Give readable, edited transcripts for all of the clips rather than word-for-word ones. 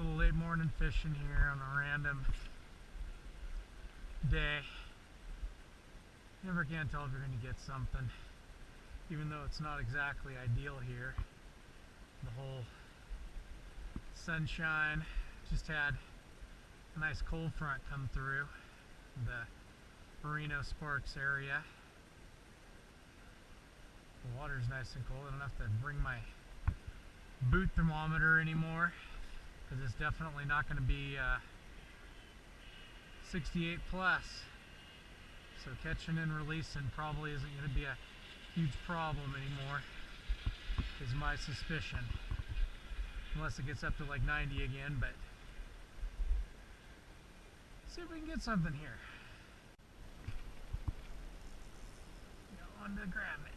little late morning fishing here on a random day. Never can tell if you're going to get something, even though it's not exactly ideal here. The whole sunshine, just had a nice cold front come through the Merino Sparks area. The water's nice and cold. I don't have to bring my boot thermometer anymore, because it's definitely not going to be 68 plus. So catching and releasing probably isn't going to be a huge problem anymore, is my suspicion. Unless it gets up to like 90 again, but see if we can get something here. Got one to grab it.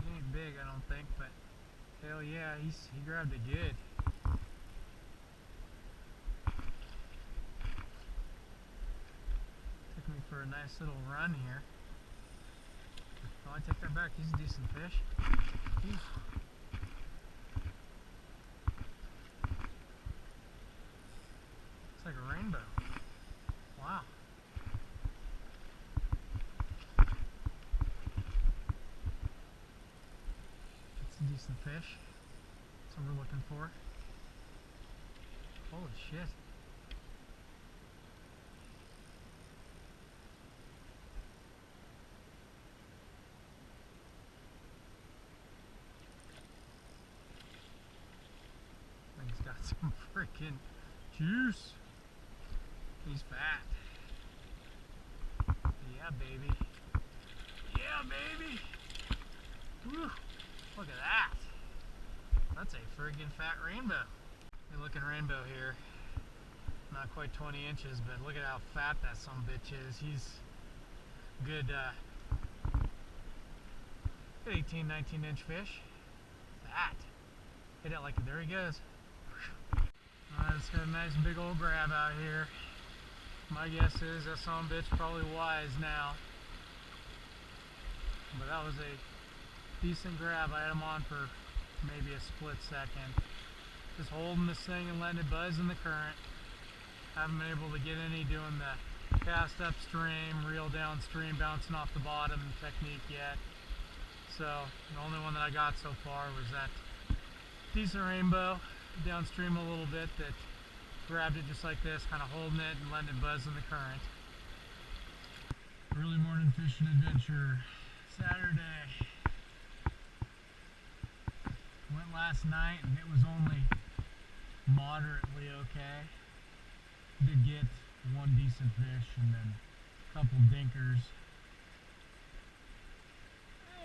He ain't big, I don't think, but hell yeah, he grabbed it good. Took me for a nice little run here. Oh, I take that back, he's a decent fish. Oof. Looks like a rainbow. Wow. That's a decent fish. That's what we're looking for. Holy shit. He's got some freaking juice. He's fat. Yeah, baby. Yeah, baby. Whew. Look at that. That's a friggin' fat rainbow. Good looking rainbow here. Not quite 20 inches, but look at how fat that sumbitch is. He's good 18, 19 inch fish. Fat. Hit it like, there he goes. Just got a nice big old grab out here. My guess is that sumbitch probably wise now. But that was a decent grab. I had him on for maybe a split second. Just holding this thing and letting it buzz in the current. Haven't been able to get any doing the cast upstream, reel downstream, bouncing off the bottom technique yet. So the only one that I got so far was that decent rainbow downstream a little bit that grabbed it just like this, kind of holding it and letting it buzz in the current. Early morning fishing adventure, Saturday. Went last night and it was only moderately okay. Did get one decent fish and then a couple dinkers.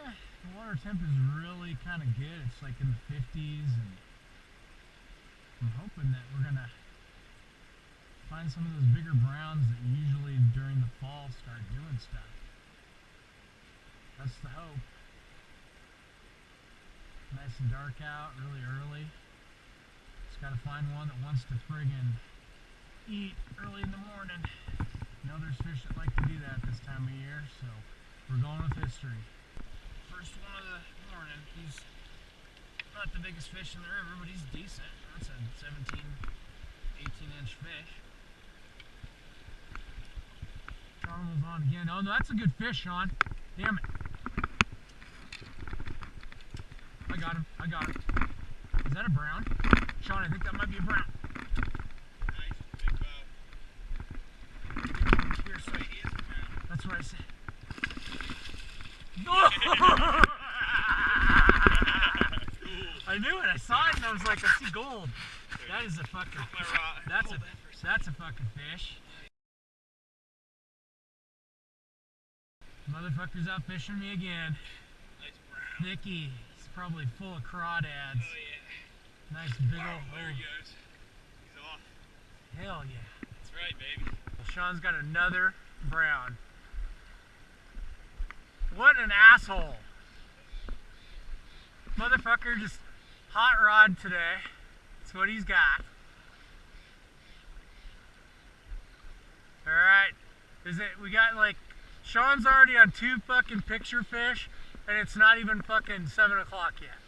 The water temp is really kind of good. It's like in the 50s, and I'm hoping that we're gonna find some of those bigger browns that usually during the fall start doing stuff. That's the hope. Nice and dark out, really early. Just gotta find one that wants to friggin' eat early in the morning. You know, there's fish that like to do that this time of year, so we're going with history. First one of the morning. He's not the biggest fish in the river, but he's decent. That's a 17, 18 inch fish. Carmel's on again. Oh no, that's a good fish, Sean. Damn it. I got him. I got him. Is that a brown? Sean, I think that might be a brown. Nice, big bow. Here, so He is a brown. that's what I said. I knew it. I saw it and I was like, I see gold. That is a fucking. That's a fucking fish. Motherfucker's out fishing me again. Nice brown. Nicky. He's probably full of crawdads. Oh yeah. Nice big old. There he goes. He's off. Hell yeah. That's right, baby. Well, Sean's got another brown. What an asshole. Motherfucker just hot rod today. That's what he's got. Alright. We got like, Sean's already on 2 fucking picture fish, and it's not even fucking 7 o'clock yet.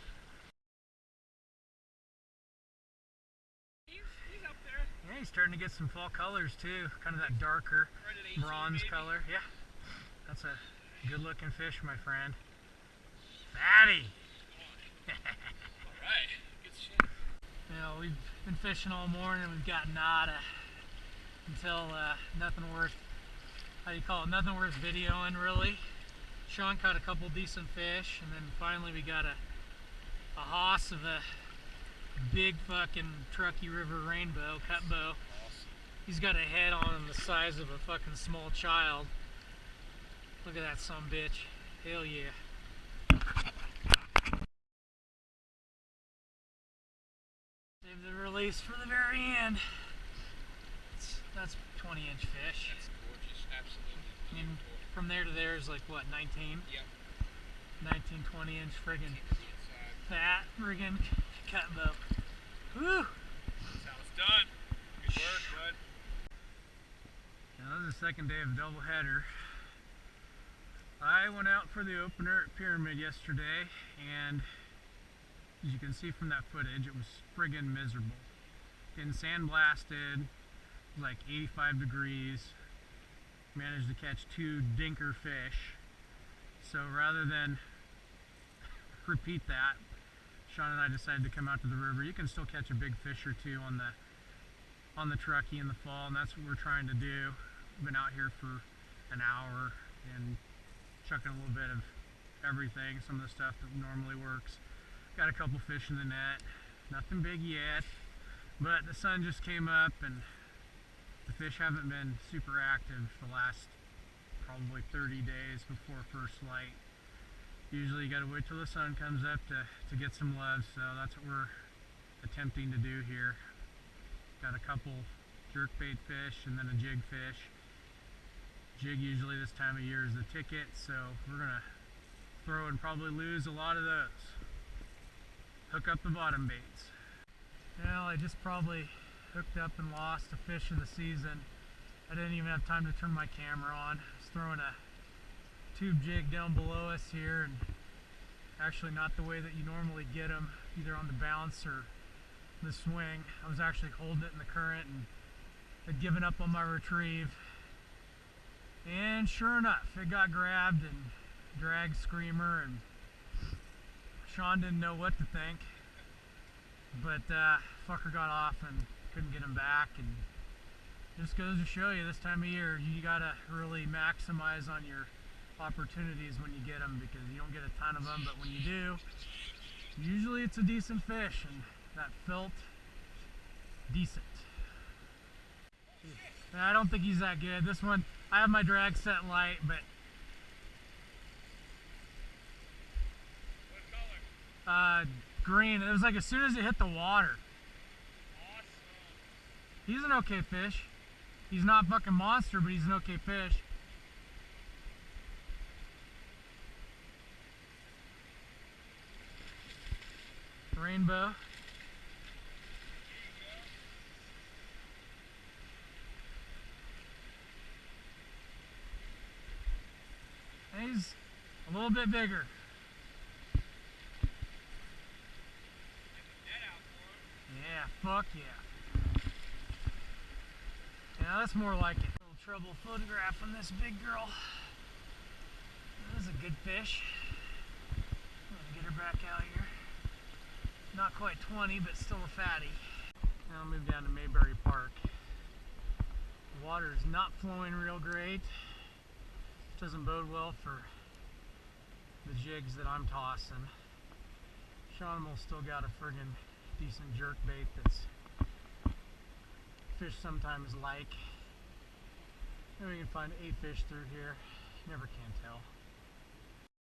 Yeah, he's starting to get some fall colors too, kind of that darker bronze color. Yeah, that's a good looking fish, my friend. Fatty! Alright, good shit. You know, we've been fishing all morning, we've got nada until nothing worth, how do you call it, nothing worth videoing really. Sean caught a couple decent fish, and then finally we got a hoss of a big fucking Truckee River rainbow, cut bow. Awesome. He's got a head on him the size of a fucking small child. Look at that son bitch. Hell yeah. Save the release for the very end. That's 20-inch fish. That's gorgeous, absolutely. I mean, from there to there is like what, 19? Yep. 19, 20-inch friggin' fat friggin' cut bow. Woo! That's how it's done. Good work, bud. Now this is the second day of a doubleheader. I went out for the opener at Pyramid yesterday, and as you can see from that footage, it was friggin' miserable. Getting sandblasted, it was like 85 degrees. Managed to catch 2 dinker fish. So rather than repeat that, Sean and I decided to come out to the river. You can still catch a big fish or two on the Truckee in the fall, and that's what we're trying to do. We've been out here for an hour and chucking a little bit of everything, some of the stuff that normally works. Got a couple fish in the net, nothing big yet, but the sun just came up and the fish haven't been super active the last probably 30 days before first light. Usually you gotta wait till the sun comes up to get some love, so that's what we're attempting to do here. Got a couple jerkbait fish and then a jig fish. Jig usually this time of year is the ticket, so we're gonna throw and probably lose a lot of those. Hook up the bottom baits. Well, I just probably hooked up and lost a fish of the season. I didn't even have time to turn my camera on. I was throwing a tube jig down below us here, and actually not the way that you normally get them, either on the bounce or the swing. I was actually holding it in the current and had given up on my retrieve. And sure enough, it got grabbed and dragged screamer, and Sean didn't know what to think. But fucker got off and couldn't get him back, and just goes to show you this time of year you gotta really maximize on your opportunities when you get them, because you don't get a ton of them, but when you do, usually it's a decent fish, and that felt decent. I don't think he's that good. This one, I have my drag set light, but What color? Green. It was like as soon as it hit the water. Awesome. He's an okay fish. He's not fucking monster, but he's an okay fish. Rainbow. And he's a little bit bigger. Yeah, fuck yeah. Yeah, that's more like it. A little trouble photographing this big girl. That is a good fish. I'm gonna get her back out here. Not quite 20, but still a fatty. Now I'll move down to Mayberry Park. The water is not flowing real great. Doesn't bode well for the jigs that I'm tossing. Sean will still got a friggin' decent jerk bait that's fish sometimes like. Maybe we can find 8 fish through here. Never can tell.